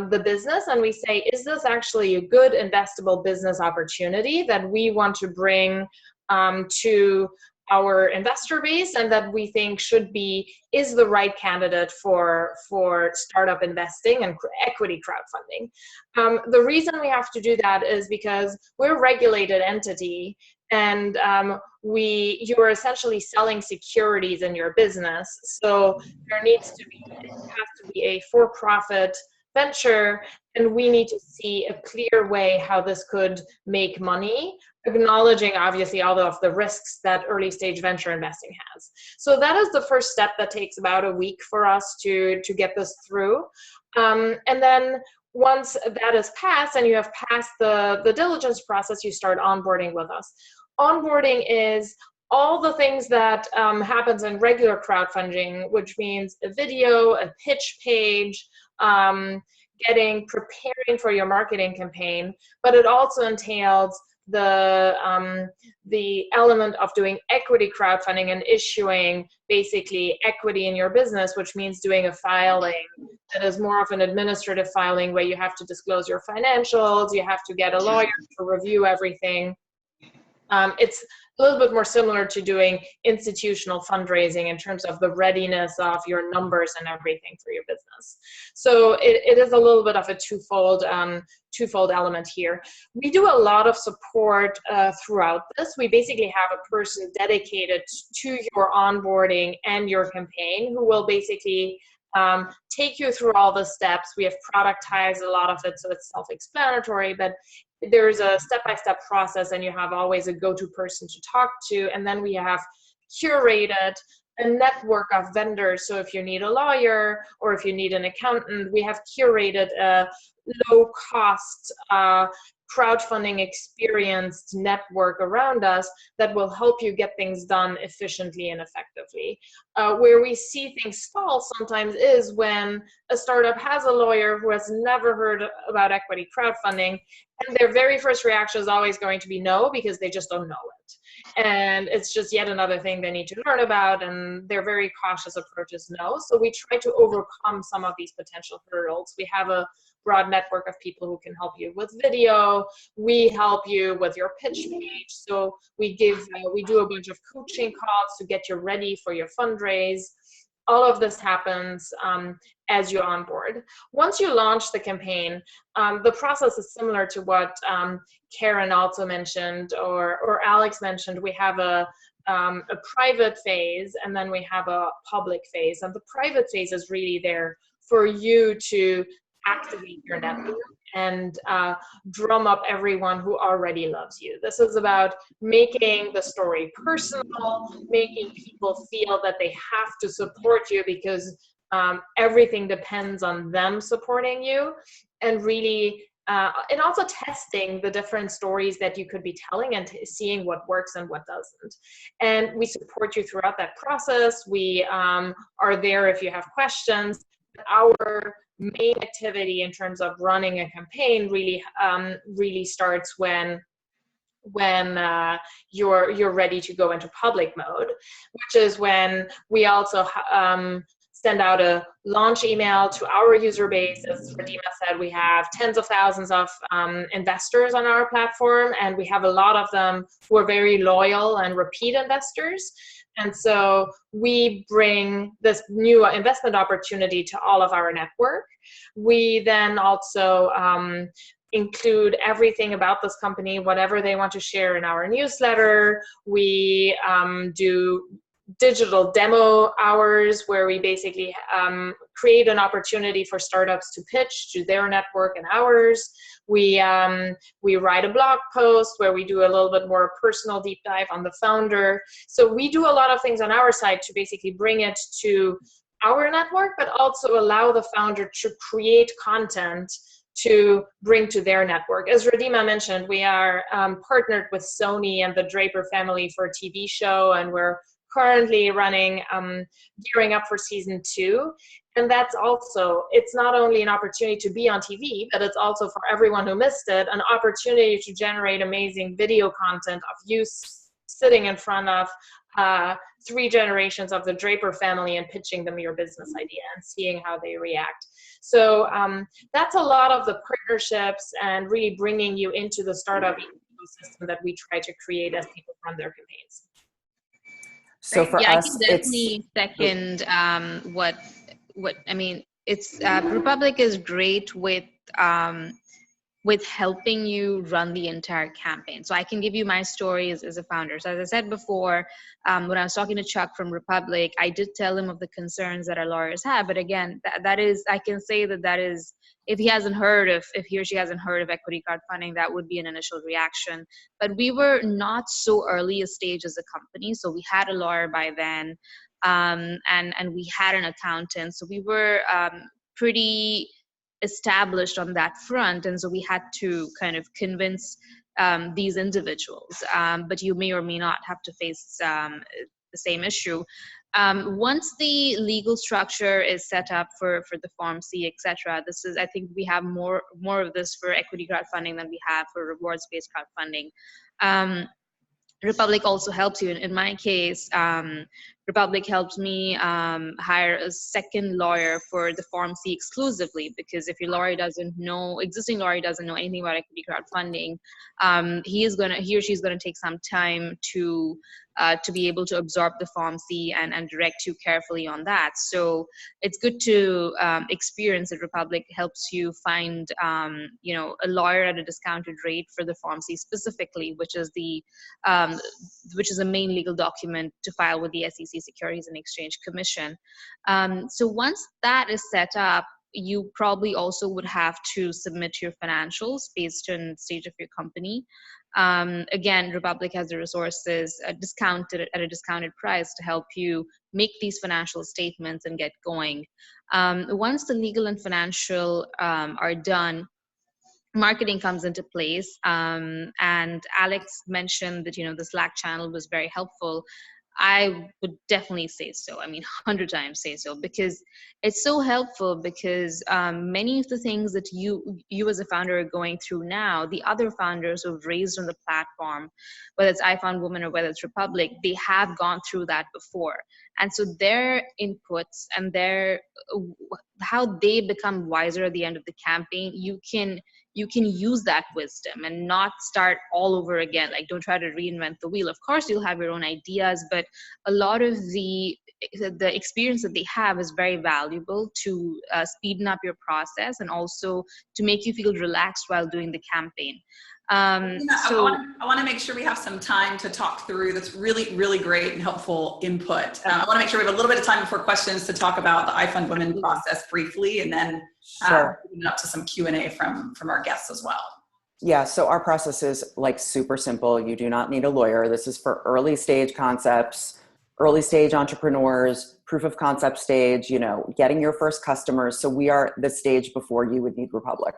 the business, and we say, is this actually a good investable business opportunity that we want to bring to our investor base, and that we think is the right candidate for startup investing and equity crowdfunding. The reason we have to do that is because we're a regulated entity, and you are essentially selling securities in your business. So it has to be a for-profit venture, and we need to see a clear way how this could make money, acknowledging obviously all of the risks that early stage venture investing has. So that is the first step that takes about a week for us to get this through. And then once that is passed and you have passed the diligence process, you start onboarding with us. Onboarding is all the things that happens in regular crowdfunding, which means a video, a pitch page, preparing for your marketing campaign, but it also entails the element of doing equity crowdfunding and issuing basically equity in your business, which means doing a filing that is more of an administrative filing where you have to disclose your financials, you have to get a lawyer to review everything. It's a little bit more similar to doing institutional fundraising in terms of the readiness of your numbers and everything for your business. So it is a little bit of a twofold element here. We do a lot of support throughout this. We basically have a person dedicated to your onboarding and your campaign who will basically take you through all the steps. We have productized a lot of it, so it's self-explanatory, but there's a step-by-step process, and you have always a go-to person to talk to. And then we have curated a network of vendors. So if you need a lawyer or if you need an accountant, we have curated a low-cost crowdfunding experienced network around us that will help you get things done efficiently and effectively. Where we see things stall sometimes is when a startup has a lawyer who has never heard about equity crowdfunding, and their very first reaction is always going to be no, because they just don't know it. And it's just yet another thing they need to learn about, and their very cautious approach is no. So we try to overcome some of these potential hurdles. We have a broad network of people who can help you with video. We help you with your pitch page. So we do a bunch of coaching calls to get you ready for your fundraise. All of this happens as you onboard. Once you launch the campaign, the process is similar to what Karen also mentioned, or Alex mentioned. We have a private phase, and then we have a public phase. And the private phase is really there for you to activate your network and drum up everyone who already loves you. This is about making the story personal, making people feel that they have to support you because everything depends on them supporting you, and really and also testing the different stories that you could be telling and seeing what works and what doesn't. And we support you throughout that process. We are there if you have questions. Our main activity in terms of running a campaign really starts when you're ready to go into public mode, which is when we also send out a launch email to our user base. As Ridhima said, we have tens of thousands of investors on our platform, and we have a lot of them who are very loyal and repeat investors. And so we bring this new investment opportunity to all of our network. We then also include everything about this company, whatever they want to share in our newsletter. We do digital demo hours where we basically create an opportunity for startups to pitch to their network and ours. We write a blog post where we do a little bit more personal deep dive on the founder. So we do a lot of things on our side to basically bring it to our network, but also allow the founder to create content to bring to their network. As Ridhima mentioned, we are partnered with Sony and the Draper family for a TV show, and we're currently running, gearing up for season 2. And that's also, it's not only an opportunity to be on TV, but it's also for everyone who missed it, an opportunity to generate amazing video content of you sitting in front of 3 generations of the Draper family and pitching them your business idea and seeing how they react. So that's a lot of the partnerships and really bringing you into the startup ecosystem that we try to create as people run their campaigns. So for yeah, us, I can definitely second what I mean. It's Republic is great with helping you run the entire campaign. So I can give you my stories as a founder. So as I said before, when I was talking to Chuck from Republic, I did tell him of the concerns that our lawyers have. But again, that is, I can say that is, if he or she hasn't heard of equity crowdfunding, that would be an initial reaction. But we were not so early a stage as a company. So we had a lawyer by then, and we had an accountant. So we were pretty established on that front, and so we had to kind of convince these individuals, but you may or may not have to face the same issue. Once the legal structure is set up for the Form C, etc., this is, I think we have more of this for equity crowdfunding than we have for rewards-based crowdfunding. Republic also helps you. In my case, Republic helped me hire a second lawyer for the Form C exclusively, because if your lawyer existing lawyer doesn't know anything about equity crowdfunding, he or she is gonna take some time to be able to absorb the Form C and direct you carefully on that. So it's good to experience that Republic helps you find a lawyer at a discounted rate for the Form C specifically, which is the main legal document to file with the SEC, Securities and Exchange Commission. So once that is set up, you probably also would have to submit your financials based on the stage of your company. Again, Republic has the resources discounted at a discounted price to help you make these financial statements and get going. Once the legal and financial are done, marketing comes into place. And Alex mentioned that, the Slack channel was very helpful. I would definitely say so. I mean, 100 times say so, because it's so helpful, because many of the things that you as a founder are going through now, the other founders who've raised on the platform, whether it's iFundWomen or whether it's Republic, they have gone through that before. And so their inputs and how they become wiser at the end of the campaign, you can use that wisdom and not start all over again. Like, don't try to reinvent the wheel. Of course, you'll have your own ideas, but a lot of the experience that they have is very valuable to speeden up your process and also to make you feel relaxed while doing the campaign. I want to make sure we have some time to talk through this really, really great and helpful input. I want to make sure we have a little bit of time before questions to talk about the iFundWomen process briefly, and then open up to some Q&A from our guests as well. Yeah, so our process is like super simple. You do not need a lawyer. This is for early stage concepts, early stage entrepreneurs, proof of concept stage, getting your first customers. So we are the stage before you would need Republic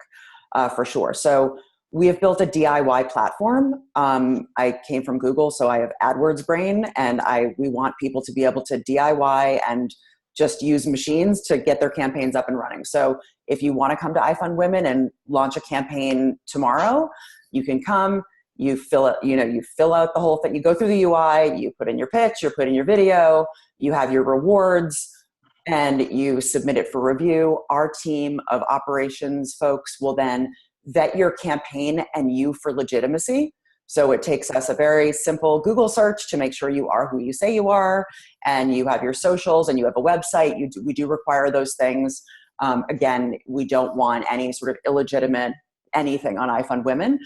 for sure. So we have built a DIY platform. I came from Google, so I have AdWords brain, and we want people to be able to DIY and just use machines to get their campaigns up and running. So if you want to come to iFundWomen and launch a campaign tomorrow, you can come, you fill out the whole thing. You go through the UI, you put in your pitch, you put in your video, you have your rewards, and you submit it for review. Our team of operations folks will then vet your campaign and you for legitimacy. So it takes us a very simple Google search to make sure you are who you say you are, and you have your socials and you have a website. We do require those things. Again, we don't want any sort of illegitimate anything on iFundWomen.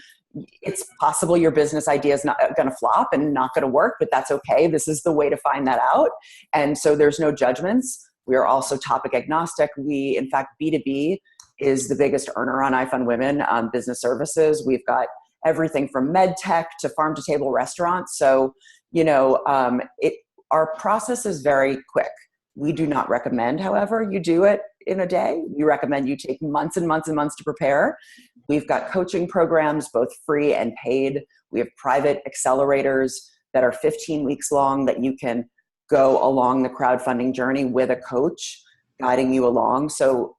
It's possible your business idea is not going to flop and not going to work, but that's okay. This is the way to find that out. And so there's no judgments. We are also topic agnostic. In fact, B2B is the biggest earner on iFundWomen, business services. We've got everything from med tech to farm to table restaurants. So, our process is very quick. We do not recommend, however, you do it in a day. We recommend you take months and months and months to prepare. We've got coaching programs, both free and paid. We have private accelerators that are 15 weeks long that you can go along the crowdfunding journey with a coach guiding you along. So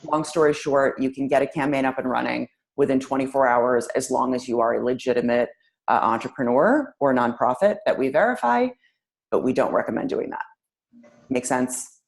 long story short, you can get a campaign up and running within 24 hours as long as you are a legitimate entrepreneur or nonprofit that we verify, but we don't recommend doing that. Make sense?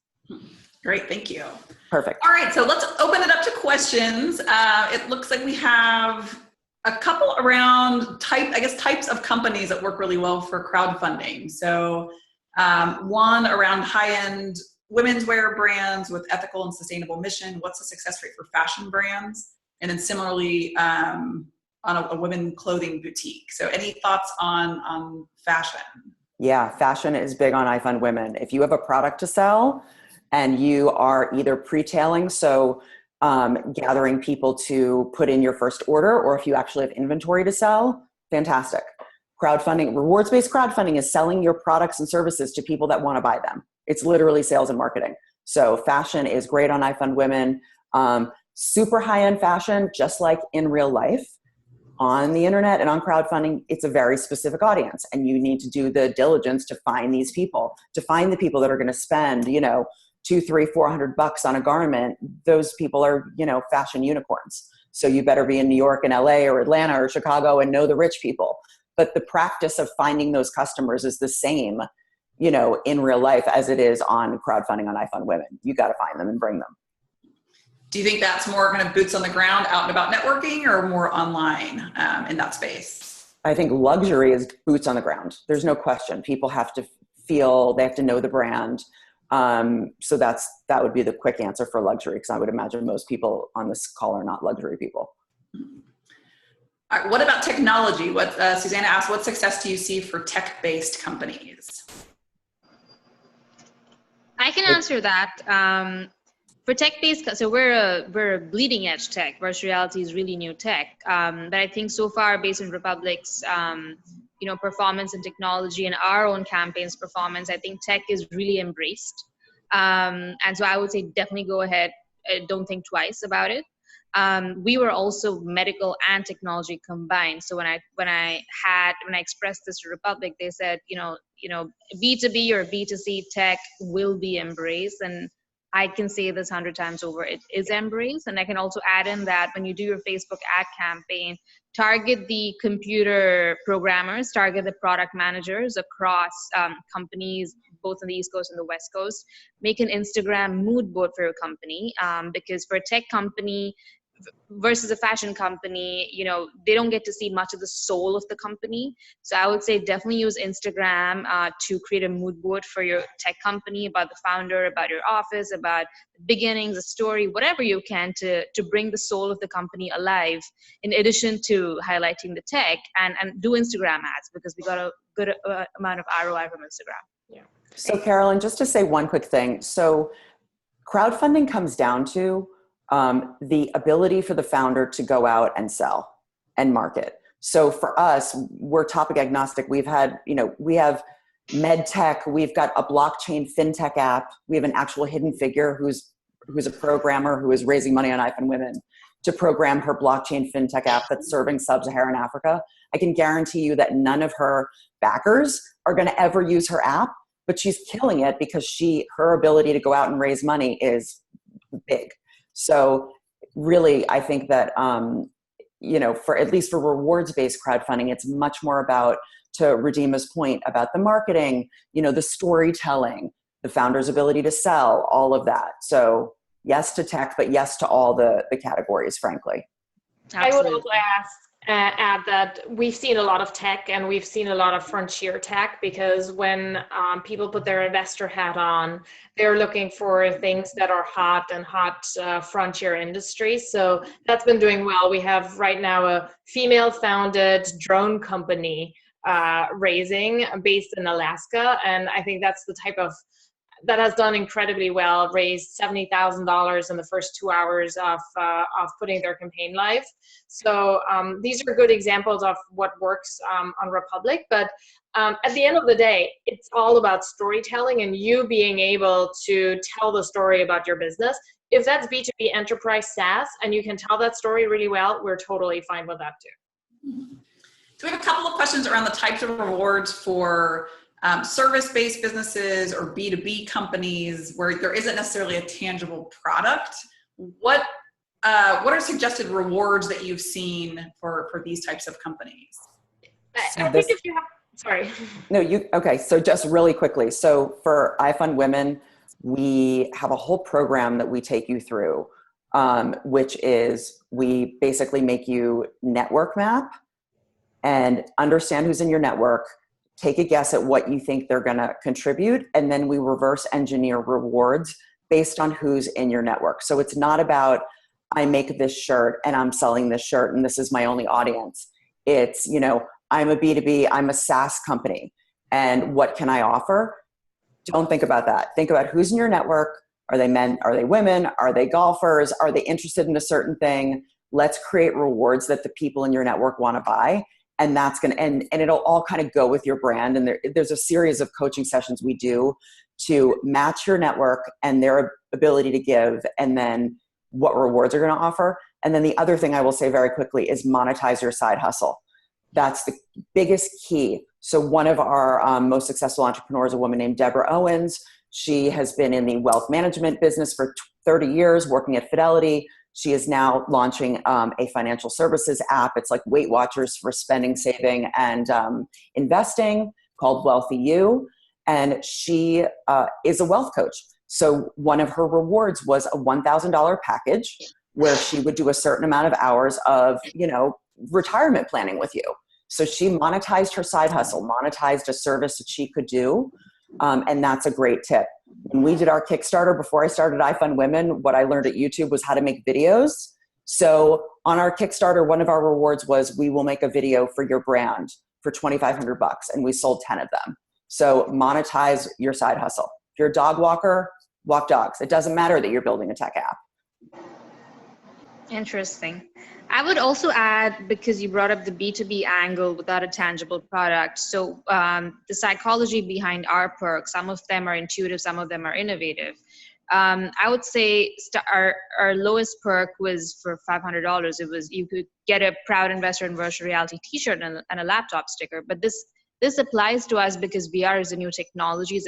Great, thank you. Perfect. All right, so let's open it up to questions. It looks like we have a couple around types of companies that work really well for crowdfunding. So one around high-end women's wear brands with ethical and sustainable mission. What's the success rate for fashion brands? And then similarly on a women clothing boutique. So any thoughts on fashion? Yeah, fashion is big on iFundWomen. If you have a product to sell and you are either pre-tailing, so gathering people to put in your first order, or if you actually have inventory to sell, fantastic. Crowdfunding, rewards-based crowdfunding is selling your products and services to people that want to buy them. It's literally sales and marketing. So fashion is great on iFundWomen. Super high-end fashion, just like in real life, on the internet and on crowdfunding, it's a very specific audience, and you need to do the diligence to find these people, to find the people that are going to spend, $200, $300, $400 on a garment. Those people are, fashion unicorns. So you better be in New York and LA or Atlanta or Chicago and know the rich people. But the practice of finding those customers is the same, in real life as it is on crowdfunding on iFundWomen. You got to find them and bring them. Do you think that's more kind of boots on the ground, out and about networking, or more online in that space? I think luxury is boots on the ground. There's no question. People have to feel, they have to know the brand. So that would be the quick answer for luxury, because I would imagine most people on this call are not luxury people. All right, what about technology? Susanna asked, what success do you see for tech-based companies? I can answer that. For tech-based, so we're a bleeding edge tech. Virtual reality is really new tech. But I think so far, based on Republic's, performance and technology and our own campaigns performance, I think tech is really embraced. And so I would say definitely go ahead. Don't think twice about it. We were also medical and technology combined. So when I expressed this to Republic, they said, B2B or B2C tech will be embraced, and I can say this 100 times over, it is embraced. And I can also add in that when you do your Facebook ad campaign, target the computer programmers, target the product managers across companies, both on the East Coast and the West Coast. Make an Instagram mood board for your company, because for a tech company versus a fashion company, they don't get to see much of the soul of the company. So I would say definitely use Instagram to create a mood board for your tech company, about the founder, about your office, about the beginnings, the story, whatever you can to bring the soul of the company alive, in addition to highlighting the tech, and do Instagram ads, because we got a good amount of ROI from Instagram. Yeah. So Carolyn, just to say one quick thing. So crowdfunding comes down to the ability for the founder to go out and sell and market. So for us, we're topic agnostic. We have med tech. We've got a blockchain fintech app. We have an actual hidden figure who's a programmer who is raising money on iFundWomen to program her blockchain fintech app that's serving sub-Saharan Africa. I can guarantee you that none of her backers are going to ever use her app, but she's killing it because her ability to go out and raise money is big. So really, I think that, for at least for rewards-based crowdfunding, it's much more about, to Ridhima's point, about the marketing, the storytelling, the founder's ability to sell, all of that. So yes to tech, but yes to all the categories, frankly. Absolutely. I would also ask, add that we've seen a lot of tech and we've seen a lot of frontier tech, because when people put their investor hat on, they're looking for things that are hot frontier industries. So that's been doing well. We have right now a female-founded drone company raising based in Alaska, and I think that's the type of that has done incredibly well, raised $70,000 in the first 2 hours of putting their campaign live. So these are good examples of what works on Republic. But at the end of the day, it's all about storytelling and you being able to tell the story about your business. If that's B2B enterprise SaaS and you can tell that story really well, we're totally fine with that too. So we have a couple of questions around the types of rewards for service-based businesses or B2B companies where there isn't necessarily a tangible product. What are suggested rewards that you've seen for these types of companies? I think if you have, sorry. No, okay, so just really quickly. So for iFundWomen, we have a whole program that we take you through, which is we basically make you network map and understand who's in your network, take a guess at what you think they're going to contribute, and then we reverse engineer rewards based on who's in your network. So it's not about, I make this shirt and I'm selling this shirt and this is my only audience. It's, I'm a B2B, I'm a SaaS company, and what can I offer? Don't think about that. Think about who's in your network. Are they men? Are they women? Are they golfers? Are they interested in a certain thing? Let's create rewards that the people in your network want to buy. And that's going to, and it'll all kind of go with your brand. And there's a series of coaching sessions we do to match your network and their ability to give, and then what rewards are going to offer. And then the other thing I will say very quickly is monetize your side hustle. That's the biggest key. So one of our most successful entrepreneurs, a woman named Deborah Owens, she has been in the wealth management business for 30 years, working at Fidelity. She is now launching a financial services app. It's like Weight Watchers for spending, saving, and investing, called Wealthy You. And she is a wealth coach. So one of her rewards was a $1,000 package where she would do a certain amount of hours of, retirement planning with you. So she monetized her side hustle, monetized a service that she could do. And that's a great tip. When we did our Kickstarter, before I started iFundWomen, what I learned at YouTube was how to make videos. So on our Kickstarter, one of our rewards was we will make a video for your brand for $2,500, and we sold 10 of them. So monetize your side hustle. If you're a dog walker, walk dogs. It doesn't matter that you're building a tech app. Interesting. I would also add, because you brought up the B2B angle without a tangible product. So the psychology behind our perks, some of them are intuitive, some of them are innovative. I would say our lowest perk was for $500. It was, you could get a Proud Investor in Virtual Reality t-shirt and a laptop sticker. But this applies to us because VR is a new technology, is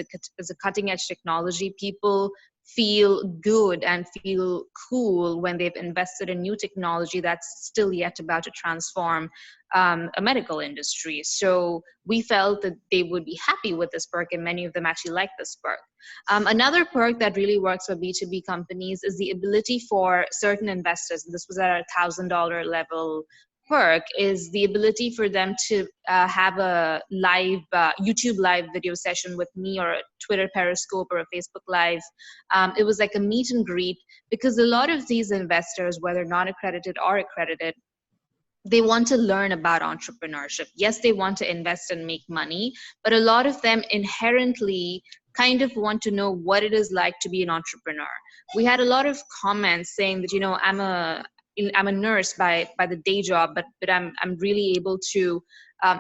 a cutting edge technology. People feel good and feel cool when they've invested in new technology that's still yet about to transform a medical industry. So we felt that they would be happy with this perk, and many of them actually like this perk. Another perk that really works for B2B companies is the ability for certain investors, and this was at a $1,000 level perk, is the ability for them to have a live YouTube live video session with me, or a Twitter Periscope, or a Facebook Live. It was like a meet and greet, because a lot of these investors, whether non-accredited or accredited, they want to learn about entrepreneurship. Yes, they want to invest and make money, but a lot of them inherently kind of want to know what it is like to be an entrepreneur. We had a lot of comments saying that, I'm a nurse by the day job, but I'm really able to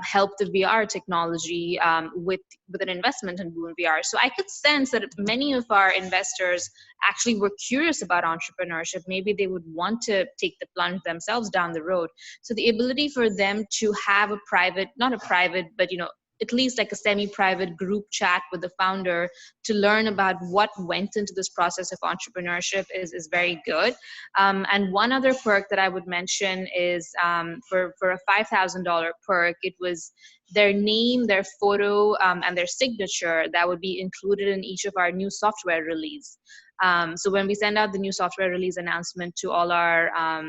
help the VR technology with an investment in Boon VR. So I could sense that many of our investors actually were curious about entrepreneurship. Maybe they would want to take the plunge themselves down the road. So the ability for them to have a private, not a private, but at least like a semi-private group chat with the founder to learn about what went into this process of entrepreneurship is very good. And one other perk that I would mention is for a $5,000 perk, it was their name, their photo, and their signature that would be included in each of our new software release. So when we send out the new software release announcement to all our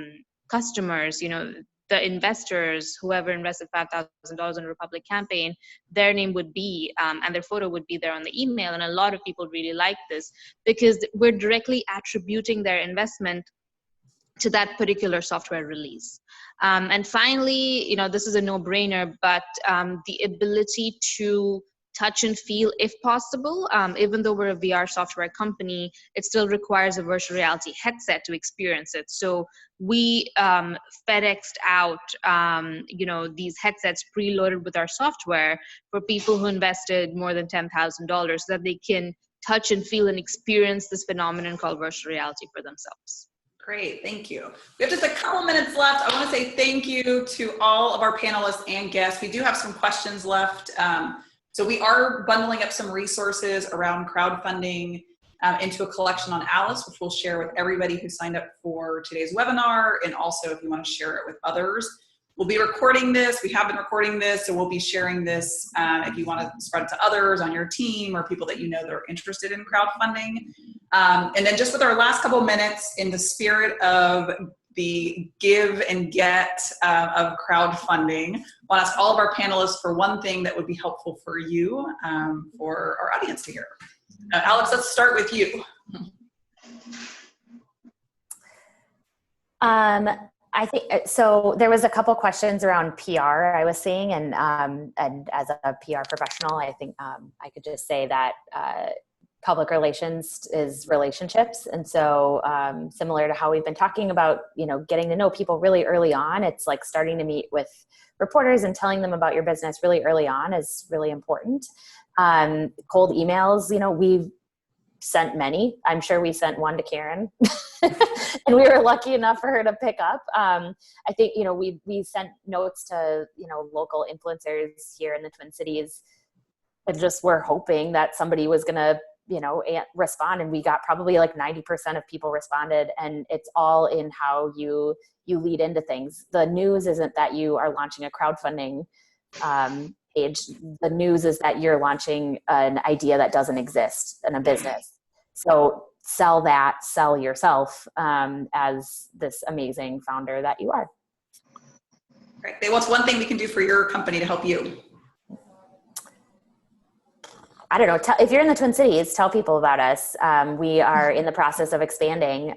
customers, the investors, whoever invested $5,000 in a Republic campaign, their name would be, and their photo would be there on the email. And a lot of people really like this because we're directly attributing their investment to that particular software release. And finally, this is a no-brainer, but the ability to touch and feel if possible. Even though we're a VR software company, it still requires a virtual reality headset to experience it. So we FedExed out, these headsets preloaded with our software for people who invested more than $10,000 so that they can touch and feel and experience this phenomenon called virtual reality for themselves. Great, thank you. We have just a couple minutes left. I want to say thank you to all of our panelists and guests. We do have some questions left. So we are bundling up some resources around crowdfunding into a collection on Alice, which we'll share with everybody who signed up for today's webinar, and also if you want to share it with others. We'll be recording this. We have been recording this, so we'll be sharing this if you want to spread it to others on your team or people that you know that are interested in crowdfunding. And then just with our last couple minutes, in the spirit of the give and get of crowdfunding, I'll ask all of our panelists for one thing that would be helpful for you, for our audience to hear. Alex, let's start with you. I think so. There was a couple questions around PR I was seeing, and as a PR professional, I think I could just say that public relations is relationships, and so similar to how we've been talking about, getting to know people really early on, it's like starting to meet with reporters and telling them about your business really early on is really important. Cold emails, we've sent many. I'm sure we sent one to Karen and we were lucky enough for her to pick up. I think, we sent notes to, local influencers here in the Twin Cities, and just were hoping that somebody was going to, respond. And we got probably like 90% of people responded, and it's all in how you lead into things. The news isn't that you are launching a crowdfunding page. The news is that you're launching an idea that doesn't exist in a business. So sell yourself as this amazing founder that you are. Great. What's one thing we can do for your company to help you? I don't know. If you're in the Twin Cities, tell people about us. We are in the process of expanding.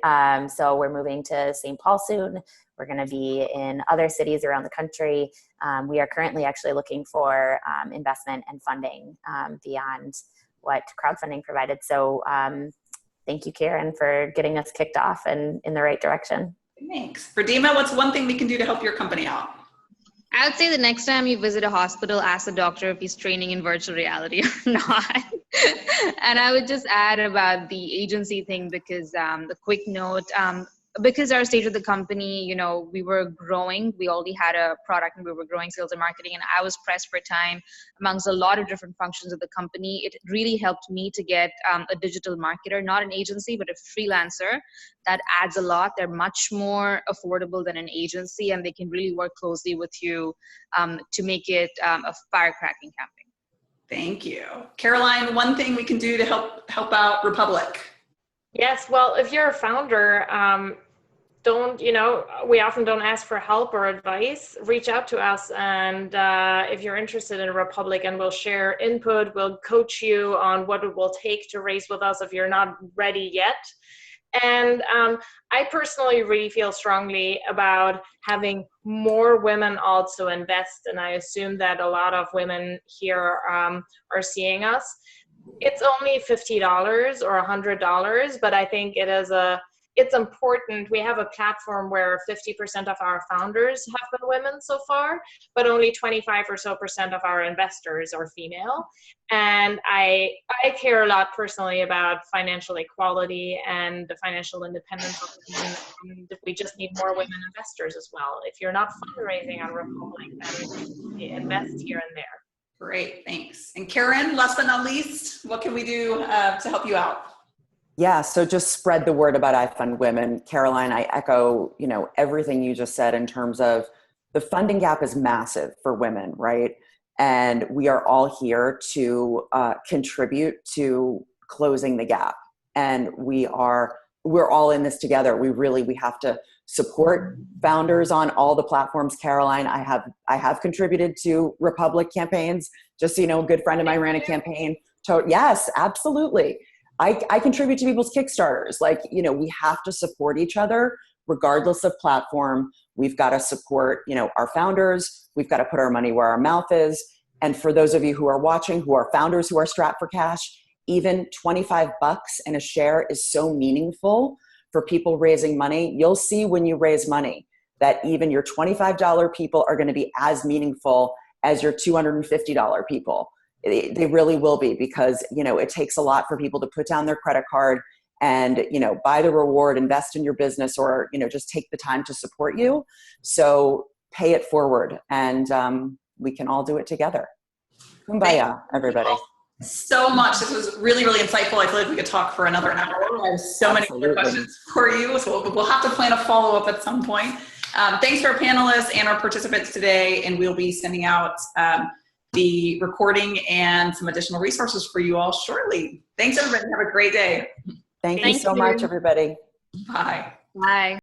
So we're moving to St. Paul soon. We're going to be in other cities around the country. We are currently actually looking for investment and funding beyond what crowdfunding provided. So thank you, Karen, for getting us kicked off and in the right direction. Thanks. Ridhima, what's one thing we can do to help your company out? I would say the next time you visit a hospital, ask the doctor if he's training in virtual reality or not. And I would just add about the agency thing, because the quick note, because our stage of the company, we were growing. We already had a product and we were growing sales and marketing, and I was pressed for time amongst a lot of different functions of the company. It really helped me to get a digital marketer, not an agency, but a freelancer. That adds a lot. They're much more affordable than an agency, and they can really work closely with you to make it a firecracking campaign. Thank you. Caroline, one thing we can do to help out Republic? Yes, well, if you're a founder, we often don't ask for help or advice. Reach out to us, and if you're interested in Republic, and we'll share input, we'll coach you on what it will take to raise with us if you're not ready yet. And I personally really feel strongly about having more women also invest, and I assume that a lot of women here are seeing us. It's only $50 or $100, but I think it's important. We have a platform where 50% of our founders have been women so far, but only 25% or so of our investors are female. And I care a lot personally about financial equality and the financial independence of women. And we just need more women investors as well. If you're not fundraising on Republic, then invest here and there. Great, thanks. And Karen, last but not least, what can we do to help you out? Yeah, so just spread the word about iFundWomen. Caroline, I echo, everything you just said in terms of the funding gap is massive for women, right? And we are all here to contribute to closing the gap. And we're all in this together. We have to support founders on all the platforms. Caroline, I have contributed to Republic campaigns. Just so you know, a good friend of mine ran a campaign. Yes, absolutely. I contribute to people's Kickstarters. Like, you know, we have to support each other regardless of platform. We've got to support, you know, our founders. We've got to put our money where our mouth is. And for those of you who are watching, who are founders who are strapped for cash, even $25 and a share is so meaningful for people raising money. You'll see when you raise money that even your $25 people are going to be as meaningful as your $250 people. They really will be, because, you know, it takes a lot for people to put down their credit card and, you know, buy the reward, invest in your business, or, you know, just take the time to support you. So pay it forward, and we can all do it together. Kumbaya, everybody. So much. This was really, really insightful. I feel like we could talk for another hour. I have so many more questions for you, so we'll have to plan a follow-up at some point. Thanks to our panelists and our participants today, and we'll be sending out the recording and some additional resources for you all shortly. Thanks, everybody. Have a great day. Thank you so much, everybody. Bye. Bye.